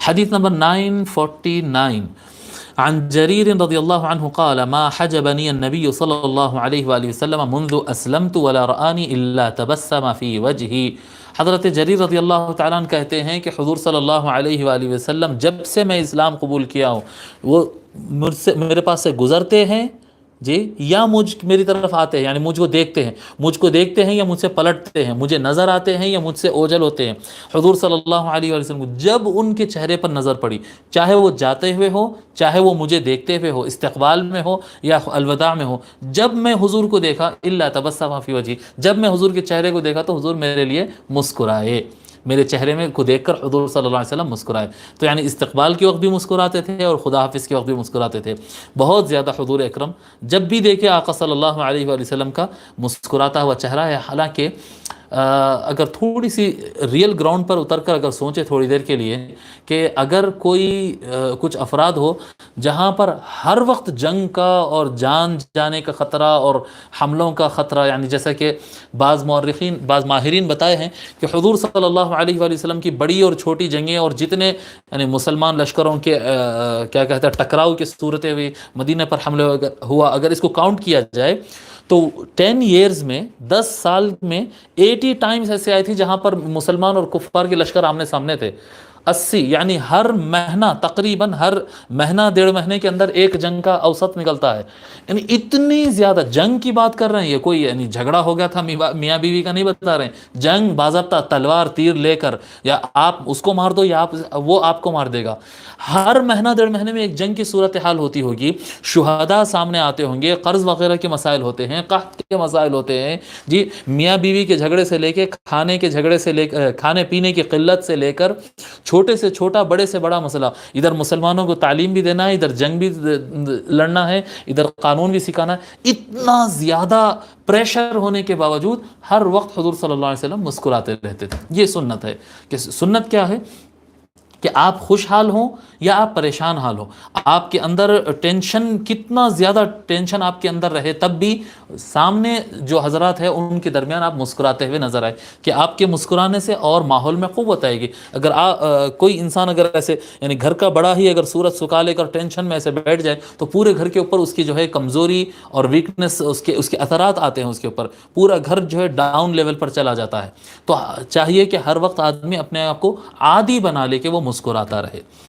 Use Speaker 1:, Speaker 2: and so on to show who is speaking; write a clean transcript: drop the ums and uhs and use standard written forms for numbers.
Speaker 1: حدیث نمبر 949 عن جرير رضي الله عنه قال ما حجبني النبي صلى الله عليه وآله وسلم منذ أسلمت ولا رآني إلا تبسم في وجهي. حضرت جریر رضی اللہ تعالیٰ عنہ کہتے ہیں کہ حضور صلی اللہ علیہ وآلہ وسلم جب سے میں اسلام قبول کیا ہوں وہ میرے پاس سے گزرتے ہیں جی، یا میری طرف آتے ہیں، یعنی مجھ کو دیکھتے ہیں یا مجھ سے پلٹتے ہیں، مجھے نظر آتے ہیں یا مجھ سے اوجھل ہوتے ہیں. حضور صلی اللہ علیہ وآلہ وسلم کو جب ان کے چہرے پر نظر پڑی، چاہے وہ جاتے ہوئے ہو، چاہے وہ مجھے دیکھتے ہوئے ہو، استقبال میں ہو یا الوداع میں ہو، جب میں حضور کو دیکھا الا تبسم فی وجہی، جب میں حضور کے چہرے کو دیکھا تو حضور میرے لیے مسکرائے، میرے چہرے میں کو دیکھ کر حضور صلی اللہ علیہ وسلم مسکرائے. تو یعنی استقبال کے وقت بھی مسکراتے تھے اور خدا حافظ کے وقت بھی مسکراتے تھے. بہت زیادہ حضور اکرم جب بھی دیکھے آقا صلی اللہ علیہ وآلہ وسلم کا مسکراتا ہوا چہرہ ہے. حالانکہ اگر تھوڑی سی ریئل گراؤنڈ پر اتر کر اگر سوچے تھوڑی دیر کے لیے کہ اگر کوئی کچھ افراد ہو جہاں پر ہر وقت جنگ کا اور جان جانے کا خطرہ اور حملوں کا خطرہ، یعنی جیسا کہ بعض مورخین بعض ماہرین بتائے ہیں کہ حضور صلی اللہ علیہ وآلہ وسلم کی بڑی اور چھوٹی جنگیں اور جتنے یعنی مسلمان لشکروں کے کیا کہتے ہیں ٹکراؤ کی صورتیں ہوئی، مدینہ پر حملے ہوا، اگر اس کو کاؤنٹ کیا جائے تو 10 ایئرز میں 10 سال میں 80 ٹائمز ایسے آئی تھی جہاں پر مسلمان اور کفار کے لشکر آمنے سامنے تھے. 80 یعنی ہر مہینہ تقریباً ہر مہینہ 1.5 مہینے کے اندر ایک جنگ کا اوسط نکلتا ہے. یعنی اتنی زیادہ جنگ کی بات کر رہے ہیں، یہ کوئی یعنی جھگڑا ہو گیا تھا میاں بیوی کا نہیں بتا رہے ہیں، جنگ باضابطہ تلوار تیر لے کر، یا آپ اس کو مار دو یا وہ آپ کو مار دے گا. ہر مہینہ 1.5 مہینے میں ایک جنگ کی صورتحال ہوتی ہوگی، شہداء سامنے آتے ہوں گے، قرض وغیرہ کے مسائل ہوتے ہیں، قحط کے مسائل ہوتے ہیں جی، میاں بیوی کے جھگڑے سے لے کے کھانے کے جھگڑے سے لے کھانے پینے کی قلت سے لے کر چھوٹے سے چھوٹا بڑے سے بڑا مسئلہ. ادھر مسلمانوں کو تعلیم بھی دینا ہے، ادھر جنگ بھی لڑنا ہے، ادھر قانون بھی سکھانا ہے. اتنا زیادہ پریشر ہونے کے باوجود ہر وقت حضور صلی اللہ علیہ وسلم مسکراتے رہتے تھے. یہ سنت ہے. کہ سنت کیا ہے کہ آپ خوشحال ہوں یا آپ پریشان حال ہو، آپ کے اندر ٹینشن کتنا زیادہ ٹینشن آپ کے اندر رہے، تب بھی سامنے جو حضرات ہیں ان کے درمیان آپ مسکراتے ہوئے نظر آئے، کہ آپ کے مسکرانے سے اور ماحول میں قوت آئے گی. اگر کوئی انسان اگر ایسے یعنی گھر کا بڑا ہی اگر صورت سکھا لے کر ٹینشن میں ایسے بیٹھ جائے تو پورے گھر کے اوپر اس کی جو ہے کمزوری اور ویکنس اس کے اثرات آتے ہیں، اس کے اوپر پورا گھر جو ہے ڈاؤن لیول پر چلا جاتا ہے. تو چاہیے کہ ہر وقت آدمی اپنے آپ کو عادی بنا لے کہ وہ مسکراتا رہے.